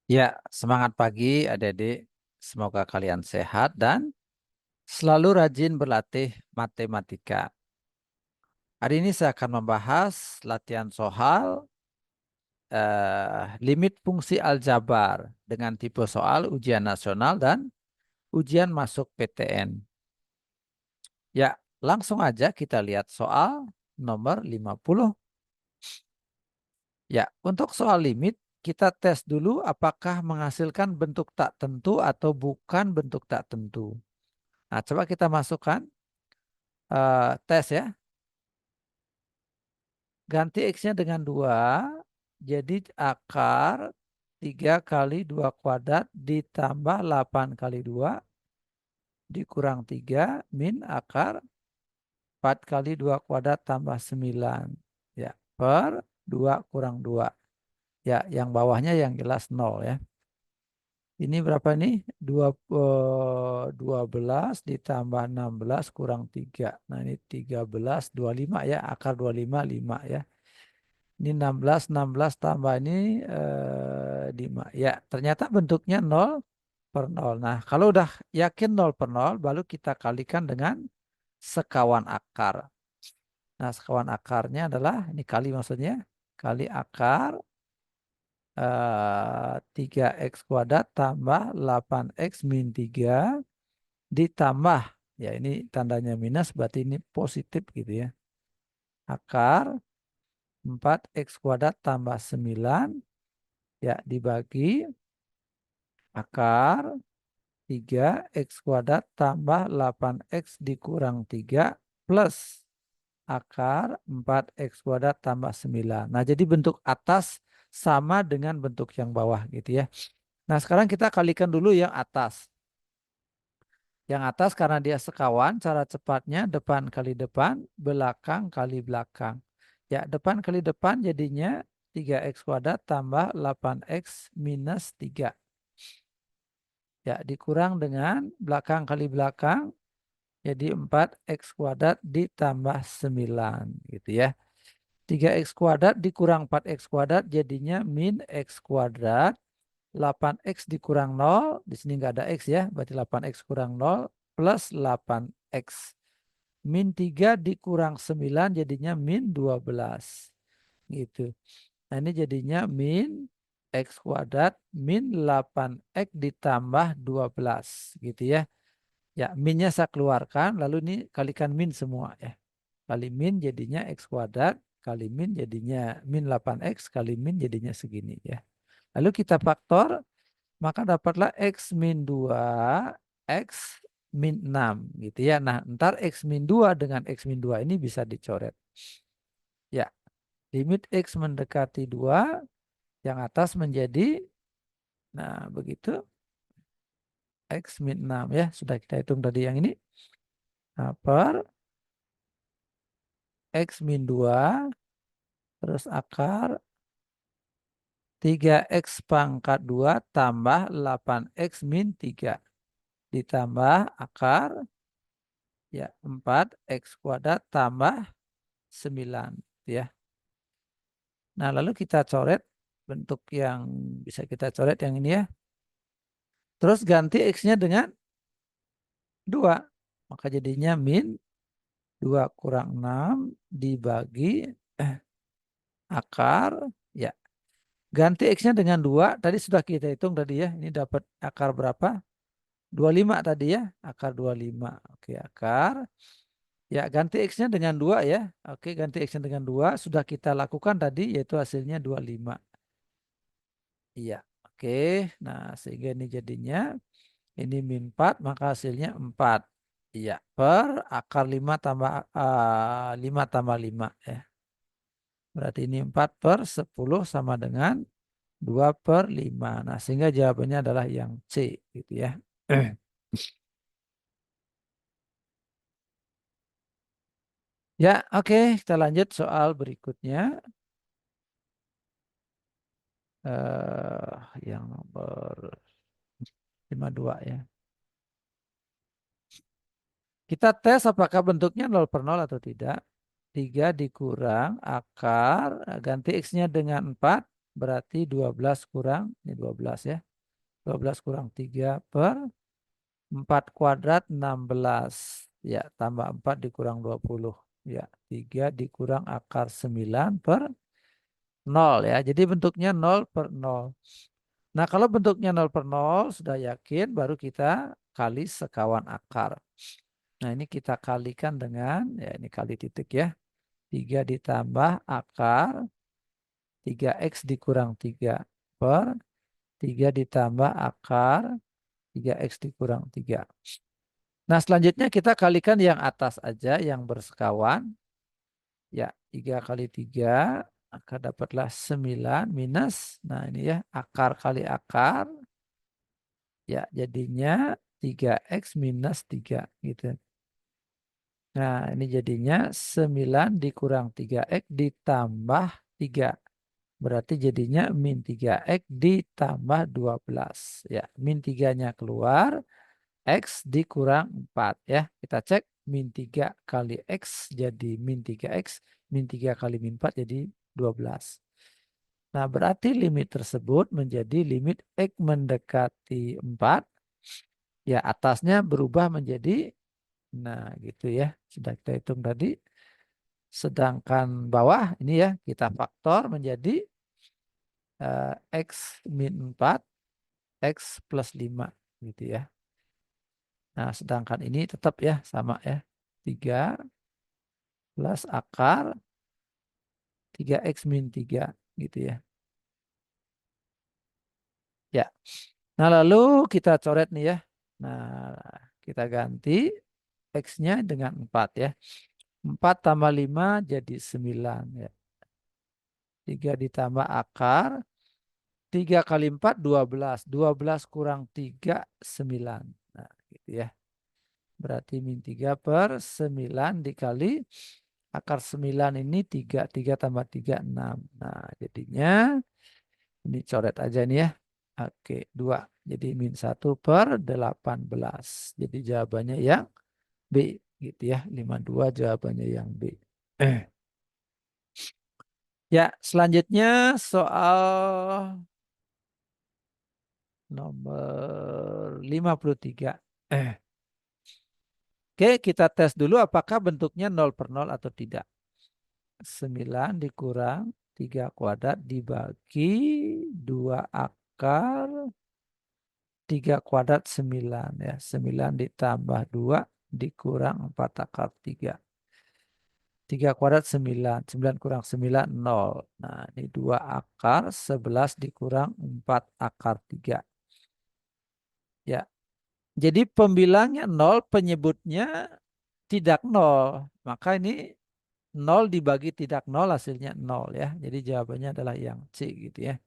Ya, semangat pagi adik-adik. Semoga kalian sehat dan selalu rajin berlatih matematika. Hari ini saya akan membahas latihan soal limit fungsi aljabar dengan tipe soal ujian nasional dan ujian masuk PTN. Ya, langsung aja kita lihat soal nomor 50. Ya, untuk soal limit kita tes dulu apakah menghasilkan bentuk tak tentu atau bukan bentuk tak tentu. Nah, coba kita masukkan tes ya. Ganti X-nya dengan 2. Jadi akar 3 kali 2 kuadrat ditambah 8 kali 2 dikurang 3 min akar 4 kali 2 kuadrat tambah 9. Ya, per 2 kurang 2. Ya, yang bawahnya yang jelas 0 ya. Ini berapa nih? 12 ditambah 16 kurang 3. Nah ini 13, 25 ya. Akar 25, 5 ya. Ini 16 tambah ini 5. Ya, ternyata bentuknya 0 per 0. Nah, kalau udah yakin 0 per 0, baru kita kalikan dengan sekawan akar. Nah, sekawan akarnya adalah, ini kali maksudnya, kali akar 3x kuadrat tambah 8x min 3 ditambah, ya ini tandanya minus berarti ini positif gitu ya. Akar 4x kuadrat tambah 9 ya dibagi akar 3x kuadrat tambah 8x dikurang 3 plus akar 4x kuadrat tambah 9. Nah, jadi bentuk atas sama dengan bentuk yang bawah gitu ya. Nah, sekarang kita kalikan dulu yang atas. Yang atas karena dia sekawan, cara cepatnya depan kali depan, belakang kali belakang. Ya, depan kali depan jadinya 3x kuadrat tambah 8x minus 3. Ya, dikurang dengan belakang kali belakang, jadi 4x kuadrat ditambah 9 gitu ya. 3x kuadrat dikurang 4x kuadrat jadinya min x kuadrat. 8x dikurang 0, di sini nggak ada x ya, berarti 8x kurang 0 plus 8x. Min 3 dikurang 9 jadinya min 12. Gitu. Nah ini jadinya min x kuadrat min 8x ditambah 12 gitu ya. Ya, minnya saya keluarkan, lalu ini kalikan min semua ya. Kali min jadinya x kuadrat, kali min jadinya min 8x, kali min jadinya segini ya. Lalu kita faktor, maka dapatlah x min 2, x min 6 gitu ya. Nah, ntar x min 2 dengan x min 2 ini bisa dicoret. Ya, limit x mendekati 2, yang atas menjadi, nah begitu, x min 6 ya. Sudah kita hitung tadi yang ini. Nah, per x min 2 terus akar 3x pangkat 2 tambah 8x min 3 ditambah akar ya 4x kuadrat tambah 9 ya. Nah, lalu kita coret bentuk yang bisa kita coret yang ini ya. Terus ganti x-nya dengan 2. Maka jadinya min 2 kurang 6 dibagi akar ya. Ganti X-nya dengan 2. Tadi sudah kita hitung tadi ya. Ini dapat akar berapa? 25 tadi ya. Akar 25. Oke, akar. Ya, ganti X-nya dengan 2 ya. Oke, ganti X-nya dengan 2. Sudah kita lakukan tadi yaitu hasilnya 25. Iya. Oke. Nah, sehingga ini jadinya ini min 4 maka hasilnya 4. Iya. Per akar 5 tambah 5 tambah 5 ya. Berarti ini 4 per 10 sama dengan 2 per 5. Nah, sehingga jawabannya adalah yang C gitu ya. Ya, oke, kita lanjut soal berikutnya. Yang nomor 52 ya. Kita tes apakah bentuknya 0 per 0 atau tidak. 3 dikurang akar, ganti X-nya dengan 4. berarti 12 kurang, ini 12 ya. 12 kurang 3 per 4 kuadrat 16. Ya, tambah 4 dikurang 20. Ya, 3 dikurang akar 9 per 0 ya. Jadi bentuknya 0 per 0. Nah, kalau bentuknya 0 per 0 sudah yakin baru kita kali sekawan akar. Nah, ini kita kalikan dengan, ya ini kali titik ya. 3 ditambah akar 3x dikurang 3 per 3 ditambah akar 3x dikurang 3. Nah, selanjutnya kita kalikan yang atas aja yang bersekawan. Ya, 3 kali 3 akar dapatlah 9 minus. Nah, ini ya akar kali akar. Ya, jadinya 3x minus 3 gitu. Nah, ini jadinya 9 dikurang 3x ditambah 3. Berarti jadinya min 3x ditambah 12. Ya, min 3-nya keluar, x dikurang 4 ya. Kita cek min 3 kali x jadi min 3x, min 3 kali min 4 jadi 12. Nah, berarti limit tersebut menjadi limit x mendekati 4. Ya, atasnya berubah menjadi, nah gitu ya. Sudah kita hitung tadi. Sedangkan bawah ini ya kita faktor menjadi x min 4, x plus 5 gitu ya. Nah, sedangkan ini tetap ya sama ya. 3 plus akar 3x min 3 gitu ya. Ya. Nah, lalu kita coret nih ya. Nah, kita ganti x-nya dengan 4 ya. 4 tambah 5 jadi 9 ya. 3 ditambah akar 3 kali 4 12. 12 kurang 3 9. Nah, gitu ya. Berarti min 3 per 9 dikali akar 9 ini 3. 3 tambah 3 6. Nah, jadinya ini coret aja nih ya. Oke, 2. Jadi min 1 per 18. Jadi jawabannya yang B gitu ya. 52 jawabannya yang B. Ya, selanjutnya soal nomor 53. Oke, kita tes dulu apakah bentuknya 0 per 0 atau tidak. 9 dikurang 3 kuadrat dibagi 2 akar 3 kuadrat 9 ya. 9 ditambah 2 dikurang 4 akar 3. 3 kuadrat 9. 9 kurang 9 0. Nah, ini 2 akar 11 dikurang 4 akar 3. Ya. Jadi pembilangnya 0, penyebutnya tidak 0. Maka ini 0 dibagi tidak 0 hasilnya 0 ya. Jadi jawabannya adalah yang C gitu ya.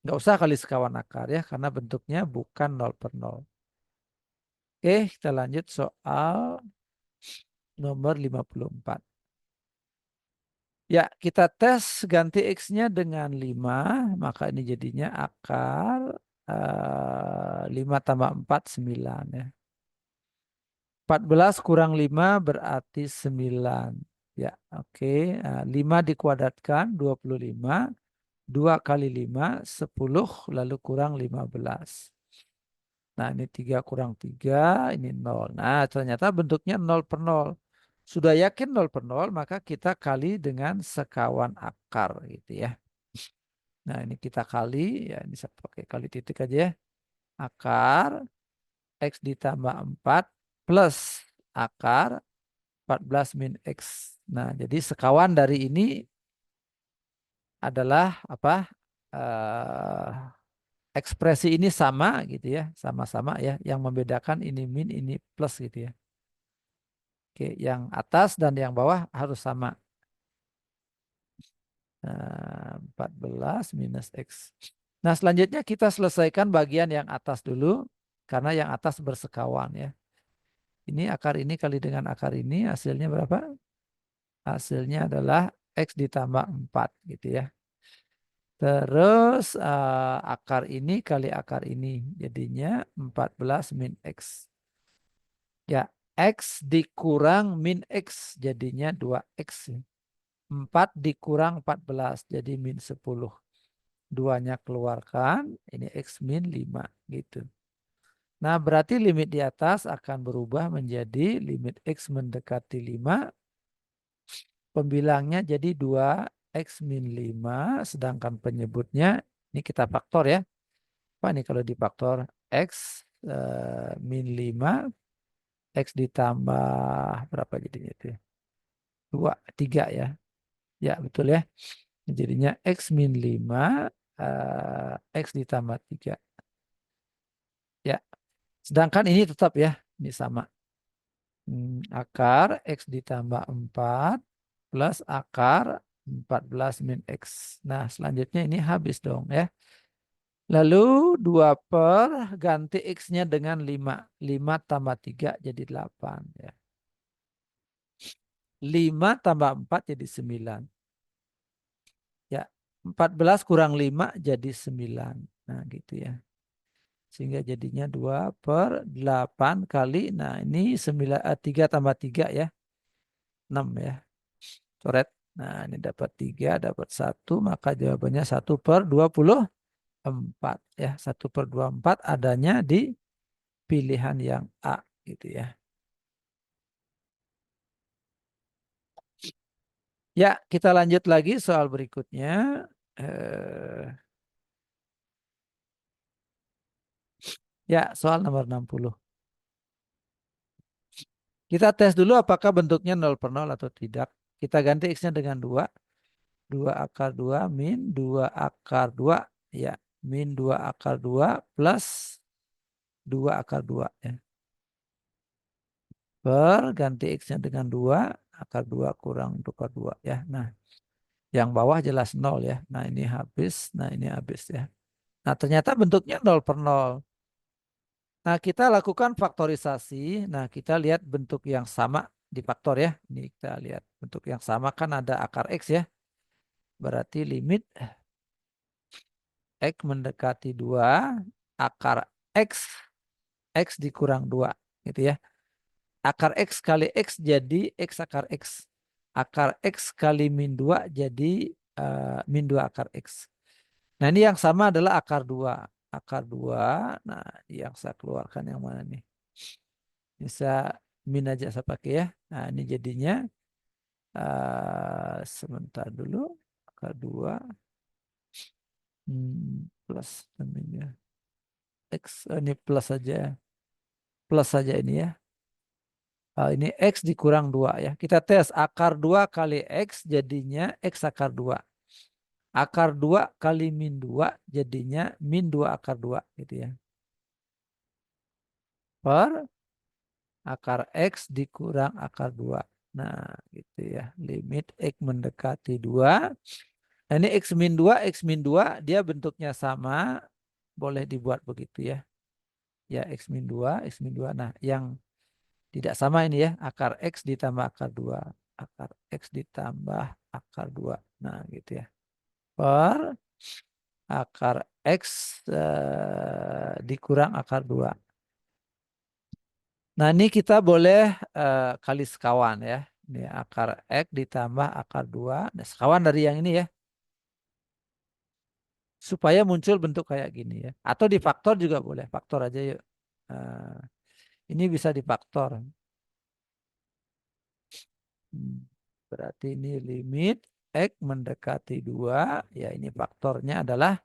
Nggak usah kali sekawan akar ya, karena bentuknya bukan 0 per 0. Oke, kita lanjut soal nomor 54. Ya, kita tes ganti X-nya dengan 5, maka ini jadinya akar 5 tambah 4, 9 ya. 14 kurang 5 berarti 9. Ya, oke. 5 dikuadratkan 25. 2 kali 5, 10, lalu kurang 15. Nah, ini 3 kurang 3, ini 0. Nah, ternyata bentuknya 0 per 0. Sudah yakin 0 per 0, maka kita kali dengan sekawan akar gitu ya. Nah, ini kita kali, ya ini saya pakai kali titik aja ya. Akar, X ditambah 4 plus akar 14 min X. Nah, jadi sekawan dari ini adalah apa? Eh, ekspresi ini sama gitu ya, sama-sama ya. Yang membedakan ini min, ini plus gitu ya. Oke, yang atas dan yang bawah harus sama. 14 minus X. Nah, selanjutnya kita selesaikan bagian yang atas dulu. Karena yang atas bersekawan ya. Ini akar ini kali dengan akar ini hasilnya berapa? Hasilnya adalah X ditambah 4 gitu ya. Terus akar ini kali akar ini. Jadinya 14 min X. Ya, X dikurang min X jadinya 2X. 4 dikurang 14 jadi min 10. duanya keluarkan, ini X min 5 gitu. Nah, berarti limit di atas akan berubah menjadi limit X mendekati 5. Pembilangnya jadi 2 X min 5. Sedangkan penyebutnya, ini kita faktor ya. Apa nih kalau difaktor? X min 5. X ditambah berapa jadinya itu? 2, 3 ya. Ya, betul ya. Jadinya X min 5. X ditambah 3. Ya, sedangkan ini tetap ya. Ini sama. Akar X ditambah 4 plus akar 14 min X. Nah, selanjutnya ini habis dong ya. Lalu 2 per ganti X-nya dengan 5. 5 tambah 3 jadi 8 ya. 5 tambah 4 jadi 9. Ya, 14 kurang 5 jadi 9. Nah, gitu ya. Sehingga jadinya 2 per 8 kali. Nah, ini 3 tambah 3 ya. 6 ya. Coret. Nah, ini dapat 3, dapat 1. Maka jawabannya 1/24 ya. 1/24 adanya di pilihan yang A gitu ya. Ya, kita lanjut lagi soal berikutnya. Eh, ya, soal nomor 60. Kita tes dulu apakah bentuknya 0/0 atau tidak. Kita ganti X-nya dengan 2. 2 akar 2 min 2 akar 2. Ya, min 2 akar 2 plus 2 akar 2. Ya. Per ganti X-nya dengan 2. Akar 2 kurang akar 2. Ya. Nah, yang bawah jelas 0 ya. Nah, ini habis. Nah, ini habis ya. Nah, ternyata bentuknya 0/0. Nah, kita lakukan faktorisasi. Nah, kita lihat bentuk yang sama di faktor ya. Ini kita lihat bentuk yang sama kan ada akar X ya. Berarti limit X mendekati 2, akar X, X dikurang 2 gitu ya. Akar X kali X jadi X akar X. Akar X kali min 2 jadi min 2 akar X. Nah, ini yang sama adalah akar 2. Akar 2, nah yang saya keluarkan yang mana nih? Bisa min aja saya pakai ya. Nah, ini jadinya sebentar dulu. Akar 2 plus min ya. X ini plus saja. Plus saja ini ya. Ini X dikurang 2 ya. Kita tes akar 2 kali X jadinya X akar 2. Akar 2 kali min 2 jadinya min 2 akar 2 gitu ya. Per akar X dikurang akar 2. Nah gitu ya. Limit X mendekati 2. Nah, ini X min 2, X min 2 dia bentuknya sama. Boleh dibuat begitu ya. Ya X min 2, X min 2. Nah yang tidak sama ini ya. Akar X ditambah akar 2. Akar X ditambah akar 2. Nah gitu ya. Per akar X dikurang akar 2. Nah ini kita boleh kali sekawan ya. Ini akar X ditambah akar 2. Nah, sekawan dari yang ini ya. Supaya muncul bentuk kayak gini ya. Atau difaktor juga boleh. Faktor aja yuk. Eh, ini bisa difaktor. Berarti ini limit X mendekati 2. Ya ini faktornya adalah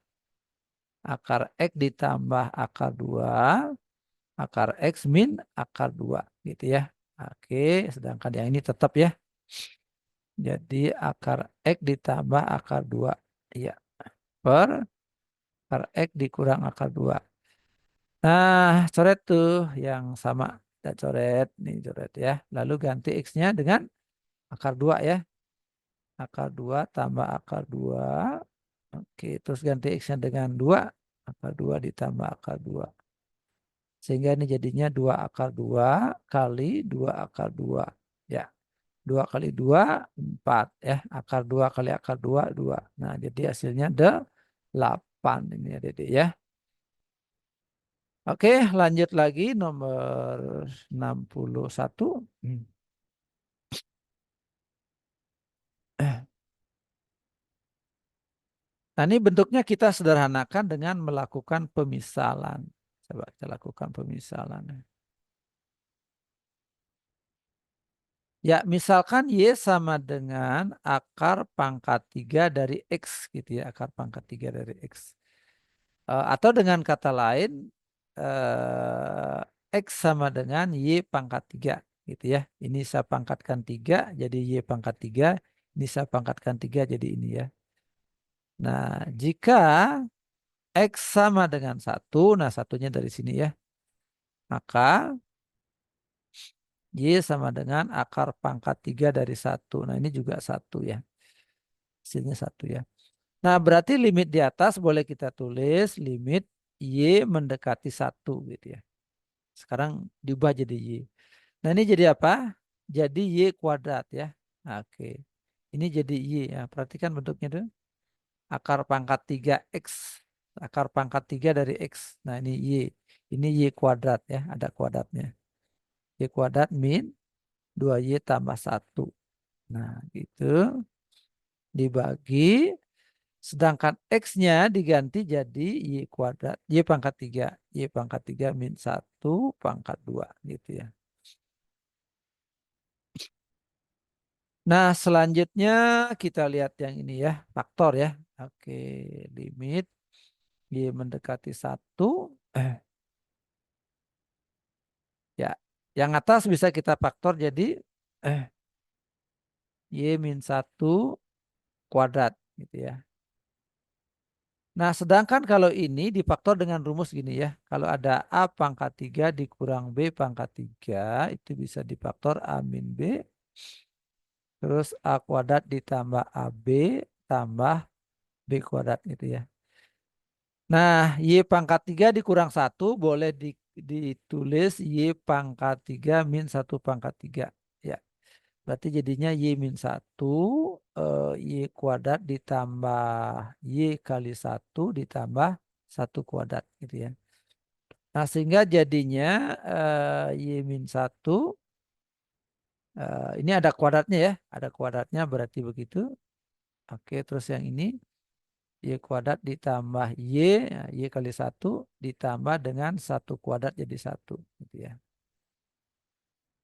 akar X ditambah akar 2. Akar X min akar 2. Gitu ya. Oke. Sedangkan yang ini tetap ya. Jadi akar X ditambah akar 2. Ya. Per akar X dikurang akar 2. Nah, coret tuh yang sama. Kita coret. Nih coret ya. Lalu ganti X-nya dengan akar 2 ya. Akar 2 tambah akar 2. Oke, terus ganti X-nya dengan 2. Akar 2 ditambah akar 2. Sehingga ini jadinya 2 akar 2 kali 2 akar 2. Ya, 2 kali 2, 4. Ya, akar 2 kali akar 2, 2. Nah, jadi hasilnya 8 ini ya, Dede ya. Oke, lanjut lagi nomor 61. Hmm. Nah, ini bentuknya kita sederhanakan dengan melakukan pemisalan. Coba kita lakukan pemisalan. Ya, misalkan Y sama dengan akar pangkat 3 dari X gitu ya, akar pangkat 3 dari X. Atau dengan kata lain, eh, X sama dengan Y pangkat 3 gitu ya. Ini saya pangkatkan 3 jadi Y pangkat 3, ini saya pangkatkan 3 jadi ini ya. Nah, jika X sama dengan 1, nah satunya dari sini ya, maka Y sama dengan akar pangkat 3 dari 1. Nah, ini juga 1 ya. Hasilnya 1 ya. Nah, berarti limit di atas boleh kita tulis limit Y mendekati 1 gitu ya. Sekarang diubah jadi Y. Nah, ini jadi apa? Jadi Y kuadrat ya. Nah, oke. Ini jadi Y ya. Perhatikan bentuknya tuh. Akar pangkat 3X. Akar pangkat 3 dari X. Nah, ini Y. Ini Y kuadrat ya. Ada kuadratnya. Y kuadrat min 2Y tambah 1. Nah, gitu. Dibagi. Sedangkan X-nya diganti jadi Y kuadrat. Y pangkat 3. Y pangkat 3 min 1 pangkat 2. Gitu ya. Nah, selanjutnya kita lihat yang ini ya. Faktor ya. Oke. Limit Y mendekati 1. Ya. Yang atas bisa kita faktor jadi eh, Y min 1 kuadrat. Gitu ya. Nah, sedangkan kalau ini difaktor dengan rumus gini ya. Kalau ada A pangkat 3 dikurang B pangkat 3, itu bisa difaktor A min B. Terus A kuadrat ditambah AB tambah B kuadrat gitu ya. Nah, Y pangkat 3 dikurang 1 boleh ditulis Y pangkat 3 min 1 pangkat 3. Ya, berarti jadinya Y min 1, Y kuadrat ditambah Y kali 1 ditambah 1 kuadrat gitu ya. Nah, sehingga jadinya Y min 1, ini ada kuadratnya ya. Ada kuadratnya berarti begitu. Oke, terus yang ini Y kuadrat ditambah Y, ya, Y kali 1 ditambah dengan 1 kuadrat jadi 1. Gitu ya.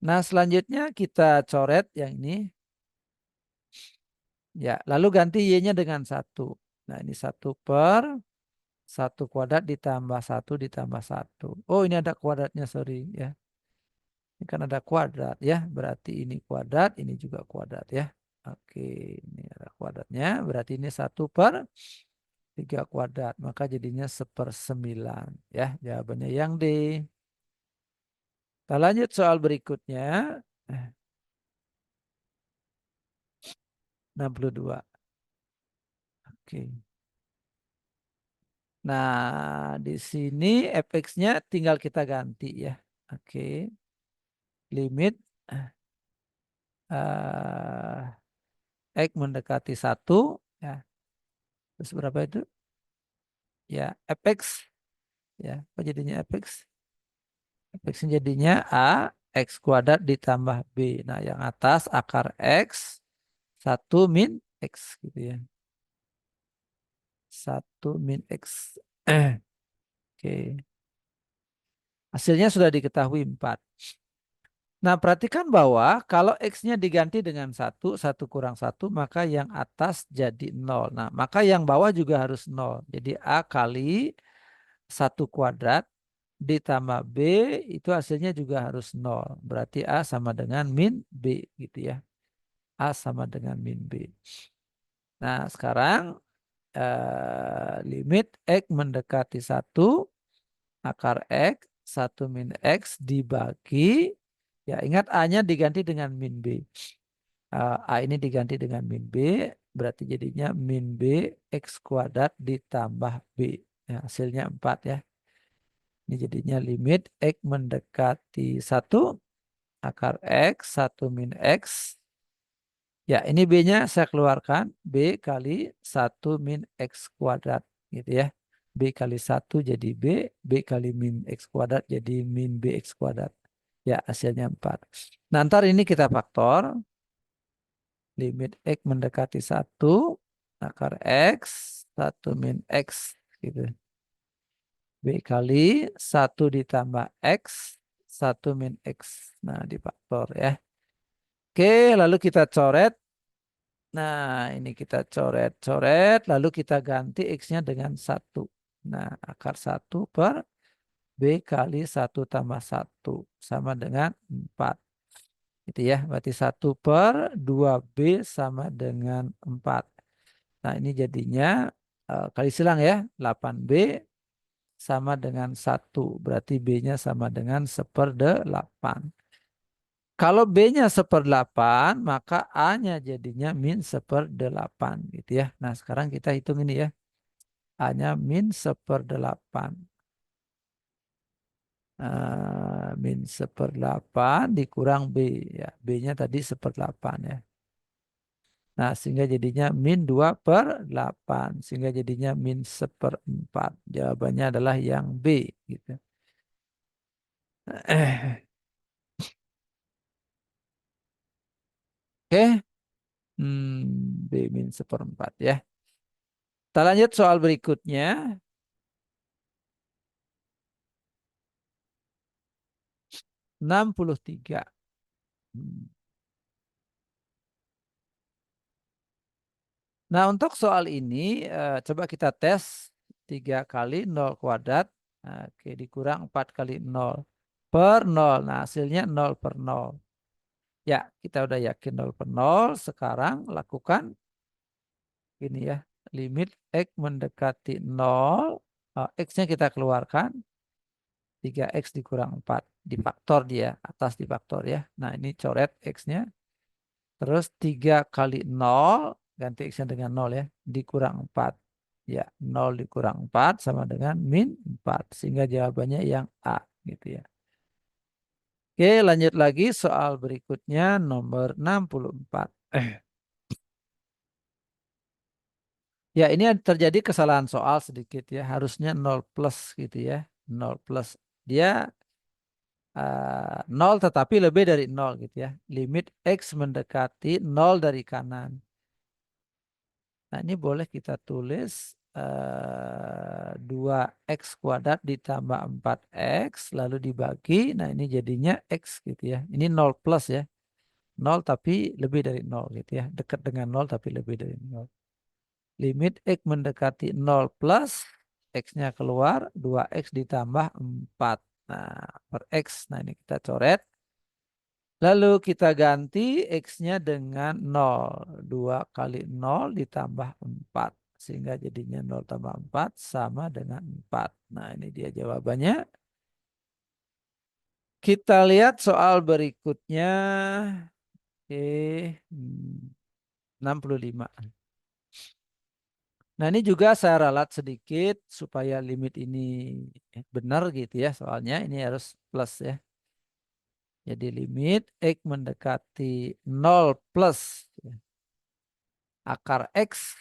Nah, selanjutnya kita coret yang ini. Ya, lalu ganti Y-nya dengan 1. Nah, ini 1/1 kuadrat ditambah 1 ditambah 1. Oh, ini ada kuadratnya, sorry ya. Ini kan ada kuadrat ya, berarti ini kuadrat, ini juga kuadrat ya. Oke, ini ada kuadratnya, berarti ini 1/3 kuadrat, maka jadinya 1/9 ya. Jawabannya yang D. Kita lanjut soal berikutnya. Eh, 62. Oke. Nah, di sini fx-nya tinggal kita ganti ya. Oke. Limit eh X mendekati 1 ya. Terus berapa itu? Ya, fx ya. Apa jadinya fx? Fx jadinya A X kuadrat ditambah B. Nah, yang atas akar X 1 min X gitu ya. 1 min X. Oke. Hasilnya sudah diketahui 4. Nah, perhatikan bahwa kalau X-nya diganti dengan 1, 1 kurang 1, maka yang atas jadi 0. Nah, maka yang bawah juga harus 0. Jadi A kali 1 kuadrat ditambah B itu hasilnya juga harus 0. Berarti A sama dengan min B gitu ya. A sama dengan min B. Nah, sekarang limit X mendekati 1 akar X 1 min X dibagi, ya ingat A-nya diganti dengan min B. A ini diganti dengan min B, berarti jadinya min B X kuadrat ditambah B. Ya, hasilnya 4 ya. Ini jadinya limit X mendekati 1 akar X 1 min X. Ya, ini B-nya saya keluarkan. B kali 1 min X kuadrat. Gitu ya. B kali 1 jadi B. B kali min X kuadrat jadi min BX kuadrat. Ya, hasilnya 4. Nah, ntar ini kita faktor. Limit X mendekati 1 akar X 1 min X gitu. B kali 1 ditambah X, 1 min X. Nah, difaktor ya. Oke, lalu kita coret. Nah, ini kita coret-coret, lalu kita ganti X-nya dengan 1. Nah, akar 1 per B kali 1 tambah 1 sama dengan 4. Itu ya, berarti 1 per 2B sama dengan 4. Nah, ini jadinya kali silang ya, 8B sama dengan 1. Berarti B-nya sama dengan 1/8. Kalau B-nya 1/8, maka A-nya jadinya min 1/8 gitu ya. Nah, sekarang kita hitung ini ya. A-nya min 1/8. Min 1/8 dikurang B ya. B-nya tadi 1/8 ya. Nah, sehingga jadinya min 2/8. Sehingga jadinya min 1/4. Jawabannya adalah yang B gitu. Oke. B min 1/4 ya. Kita lanjut soal berikutnya. 63. Hmm. Nah, untuk soal ini coba kita tes 3 kali 0 kuadrat. Nah, oke, dikurang 4 kali 0 per 0. Nah, hasilnya 0 per 0. Ya, kita udah yakin 0 per 0. Sekarang lakukan ini ya. Limit X mendekati 0. X-nya kita keluarkan. 3X dikurang 4. Difaktor dia. Atas difaktor ya. Nah, ini coret X-nya. Terus 3 kali 0, ganti X-nya dengan 0 ya, dikurang 4. Ya, 0 dikurang 4 sama dengan min 4. Sehingga jawabannya yang A gitu ya. Oke, lanjut lagi soal berikutnya nomor 64. Ya, ini terjadi kesalahan soal sedikit ya. Harusnya 0 plus gitu ya. 0 plus. Dia 0 tetapi lebih dari 0 gitu ya. Limit X mendekati 0 dari kanan. Nah, ini boleh kita tulis 2X kuadrat ditambah 4X lalu dibagi. Nah, ini jadinya X gitu ya. Ini 0 plus ya. 0 tapi lebih dari 0 gitu ya. Dekat dengan 0 tapi lebih dari 0. Limit X mendekati 0 plus. X-nya keluar. 2X ditambah 4. Nah, per X. Nah, ini kita coret. Lalu kita ganti X-nya dengan 0. 2 kali 0 ditambah 4. Sehingga jadinya 0 tambah 4 sama dengan 4. Nah, ini dia jawabannya. Kita lihat soal berikutnya. Oke. 65. Nah, ini juga saya ralat sedikit supaya limit ini benar gitu ya. Soalnya ini harus plus ya. Jadi limit X mendekati 0 plus akar X.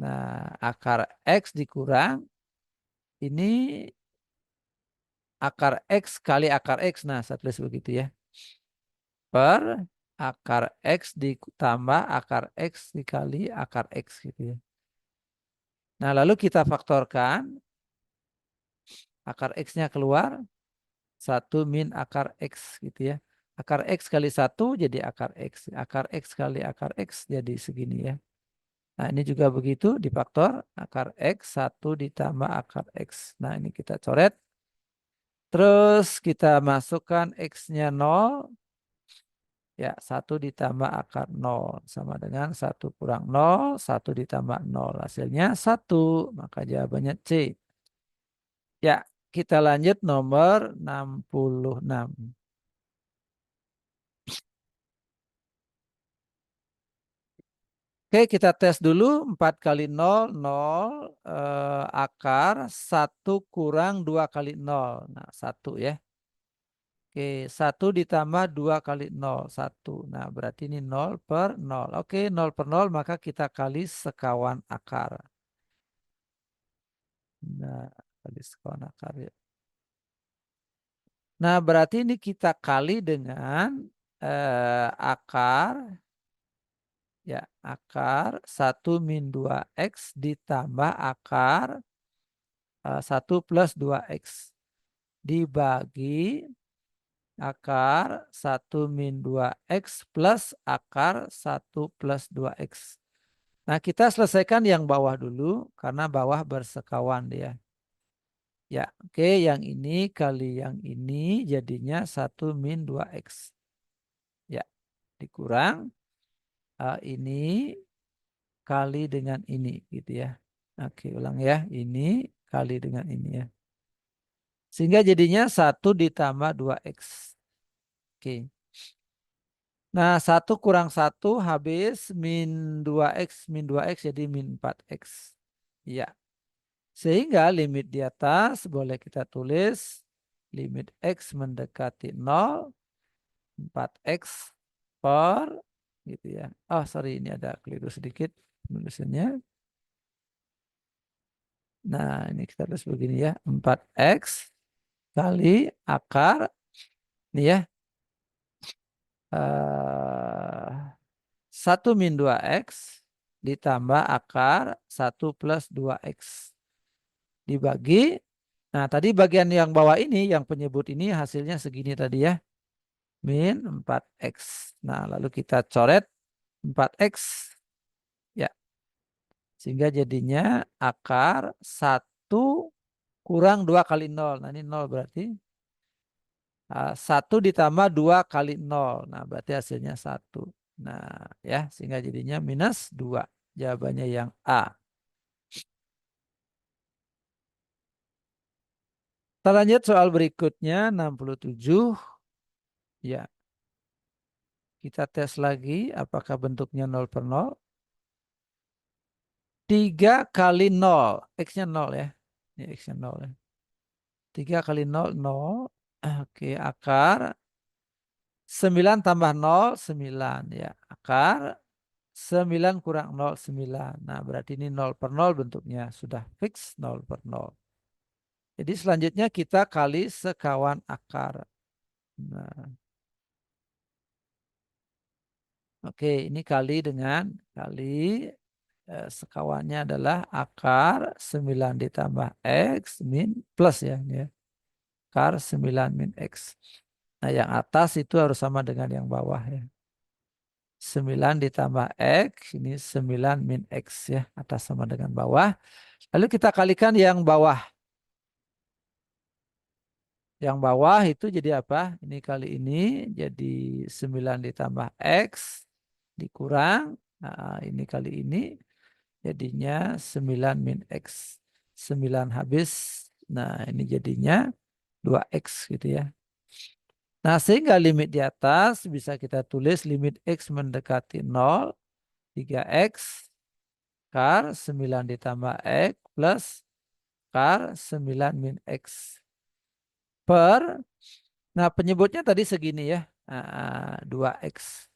Nah, akar X dikurang ini akar X kali akar X. Nah, saya tulis begitu ya. Per akar X ditambah akar X dikali akar X gitu ya. Nah, lalu kita faktorkan. Akar X-nya keluar. 1 min akar X gitu ya. Akar X kali 1 jadi akar X. Akar X kali akar X jadi segini ya. Nah, ini juga begitu difaktor. Akar X 1 ditambah akar X. Nah, ini kita coret. Terus kita masukkan X-nya 0. Ya, 1 ditambah akar 0. Sama dengan 1 kurang 0. 1 ditambah 0. Hasilnya 1. Maka jawabannya C. Ya, kita lanjut nomor 66. Oke, kita tes dulu. 4 kali 0, 0. Akar 1 kurang 2 kali 0. Nah, 1 ya. Oke, 1 ditambah 2 kali 0, 1. Nah, berarti ini 0 per 0. Oke, 0 per 0 maka kita kali sekawan akar. Nah, kali sekawan akar ya. Nah, berarti ini kita kali dengan akar Ya, akar 1 min 2x ditambah akar 1 plus 2x dibagi akar 1 min 2x plus akar 1 plus 2x. Nah, kita selesaikan yang bawah dulu karena bawah bersekawan dia. Ya, oke, yang ini kali yang ini jadinya 1 min 2x. Ya, dikurang ini kali dengan ini gitu ya. Oke, ulang ya. Ini kali dengan ini ya. Sehingga jadinya 1 ditambah 2x. Oke. Nah, 1 kurang 1 habis min 2x jadi min 4x. Ya. Sehingga limit di atas boleh kita tulis limit x mendekati 0, 4x per gitu ya. Oh, sorry, ini ada keliru sedikit penulisannya. Nah, ini kita tulis begini ya. 4x kali akar ini ya. 1 min 2x ditambah akar 1 plus 2x dibagi. Nah, tadi bagian yang bawah ini, yang penyebut ini hasilnya segini tadi ya. Min 4x. Nah, lalu kita coret 4x. Ya, sehingga jadinya akar 1 kurang 2 kali 0. Nah, ini 0 berarti 1 ditambah 2 kali 0. Nah, berarti hasilnya 1. Nah, ya, sehingga jadinya -2. Jawabannya yang A. Kita lanjut soal berikutnya 67. Ya, kita tes lagi apakah bentuknya 0 per 0. 3 kali 0. X-nya 0 ya. Ini X-nya 0 ya. 3 kali 0, 0. Oke, akar 9 tambah 0, 9 ya. Akar 9 kurang 0, 9. Nah, berarti ini 0 per 0 bentuknya. Sudah fix 0 per 0. Jadi selanjutnya kita kali sekawan akar. Nah, oke, ini kali dengan kali sekawannya adalah akar 9 ditambah X min plus ya. Ini ya. Akar 9 min X. Nah, yang atas itu harus sama dengan yang bawah ya. 9 ditambah X, ini 9 min X ya. Atas sama dengan bawah. Lalu kita kalikan yang bawah. Yang bawah itu jadi apa? Ini kali ini jadi 9 ditambah X dikurang. Nah, ini kali ini jadinya 9 min X. 9 habis. Nah, ini jadinya 2X gitu ya. Nah, sehingga limit di atas bisa kita tulis limit X mendekati 0, 3X, kar 9 ditambah X plus kar 9 min X. Per, nah penyebutnya tadi segini ya, 2X.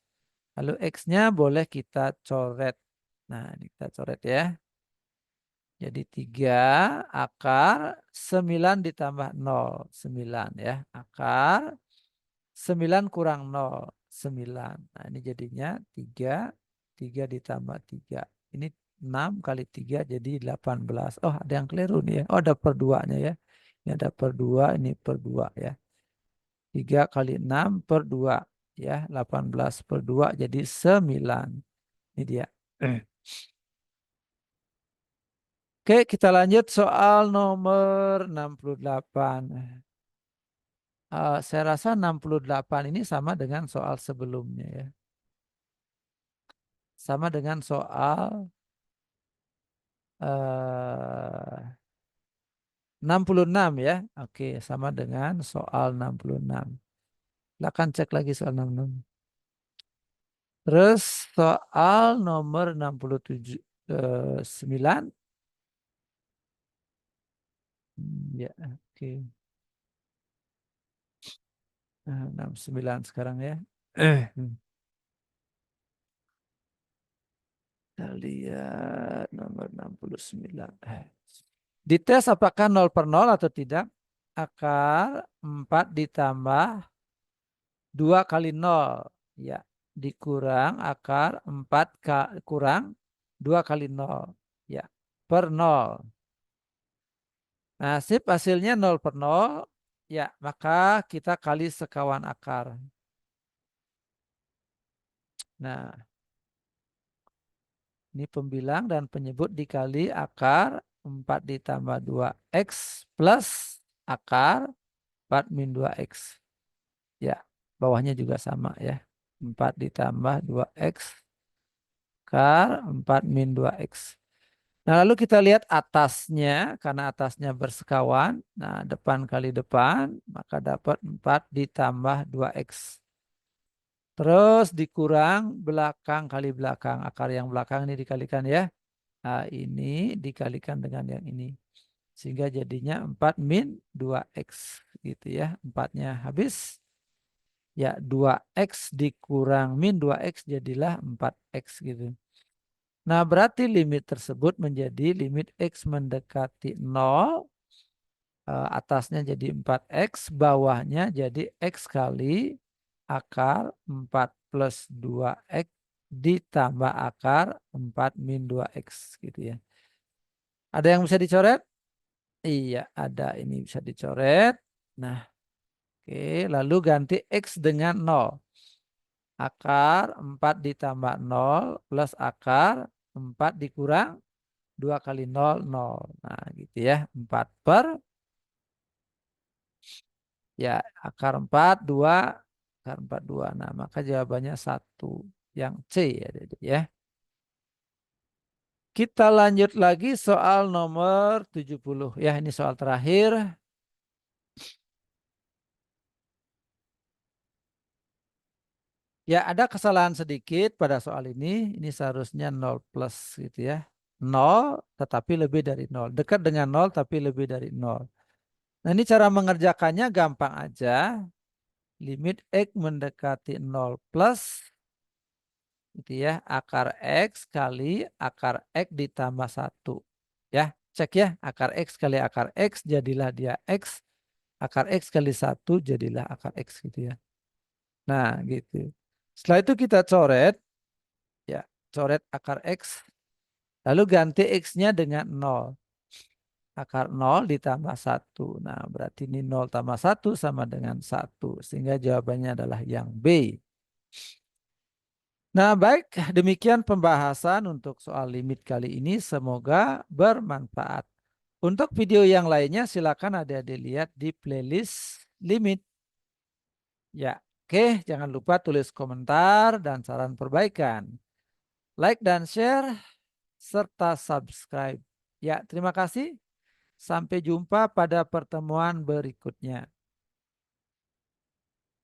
Lalu X-nya boleh kita coret. Nah, ini kita coret ya. Jadi 3 akar 9 ditambah 0. 9 ya. Akar 9 kurang 0. 9. Nah, ini jadinya 3. 3 ditambah 3. Ini 6 kali 3 jadi 18. Oh, ada yang keliru nih ya. Oh, ada per 2-nya ya. Ini ada per 2, ini per 2 ya. 3 kali 6 per 2 ya. 18 per 2 jadi 9. Ini dia. Oke, kita lanjut soal nomor 68. Saya rasa 68 ini sama dengan soal sebelumnya ya. Sama dengan soal 66 ya. Oke, sama dengan soal 66. Silakan cek lagi soal 66. Terus soal nomor 67 9. Ya, oke. 69 sekarang ya. Hmm. Kita lihat nomor 69. Dites apakah 0 per 0 atau tidak. Akar 4 ditambah 2 kali 0. Ya. dikurang akar 4 kurang 2 kali 0. Ya, per 0. Nah, sip hasilnya 0 per 0. Ya, maka kita kali sekawan akar. Nah, ini pembilang dan penyebut dikali akar 4 ditambah 2x plus akar 4 min 2x. Ya, bawahnya juga sama ya. 4 ditambah 2x akar 4 min 2x. Nah, lalu kita lihat atasnya, karena atasnya bersekawan. Nah, depan kali depan, maka dapat 4 ditambah 2x. Terus dikurang belakang kali belakang. Akar yang belakang ini dikalikan ya. Nah, ini dikalikan dengan yang ini. Sehingga jadinya 4 min 2x gitu ya. 4-nya habis. Ya 2x dikurang min 2x jadilah 4x gitu. Nah berarti limit tersebut menjadi limit x mendekati 0. Atasnya jadi 4x. Bawahnya jadi x kali akar 4 plus 2x ditambah akar 4 min 2x gitu ya. Ada yang bisa dicoret? Iya, ada. Ini bisa dicoret. Nah, oke. Lalu ganti X dengan 0. Akar 4 ditambah 0 plus akar 4 dikurang 2 kali 0, 0. Nah, gitu ya. 4 per, ya akar 4, 2. Akar 4, 2. Nah, maka jawabannya 1. Yang C ya. Ya. Kita lanjut lagi soal nomor 70. Ya, ini soal terakhir. Ya, ada kesalahan sedikit pada soal ini. Ini seharusnya 0 plus gitu ya. 0 tetapi lebih dari 0. Dekat dengan 0 tapi lebih dari 0. Nah, ini cara mengerjakannya gampang aja. Limit X mendekati 0 plus gitu ya. Akar X kali akar X ditambah 1. Ya, cek ya. Akar X kali akar X jadilah dia X. Akar X kali 1 jadilah akar X gitu ya. Nah, gitu. Setelah itu kita coret. Ya, coret akar X. Lalu ganti X-nya dengan 0. Akar 0 ditambah 1. Nah, berarti ini 0 tambah 1 sama dengan 1. Sehingga jawabannya adalah yang B. Nah, baik. Demikian pembahasan untuk soal limit kali ini. Semoga bermanfaat. Untuk video yang lainnya silakan adik-adik lihat di playlist limit. Ya, oke. Jangan lupa tulis komentar dan saran perbaikan. Like dan share serta subscribe. Ya, terima kasih. Sampai jumpa pada pertemuan berikutnya.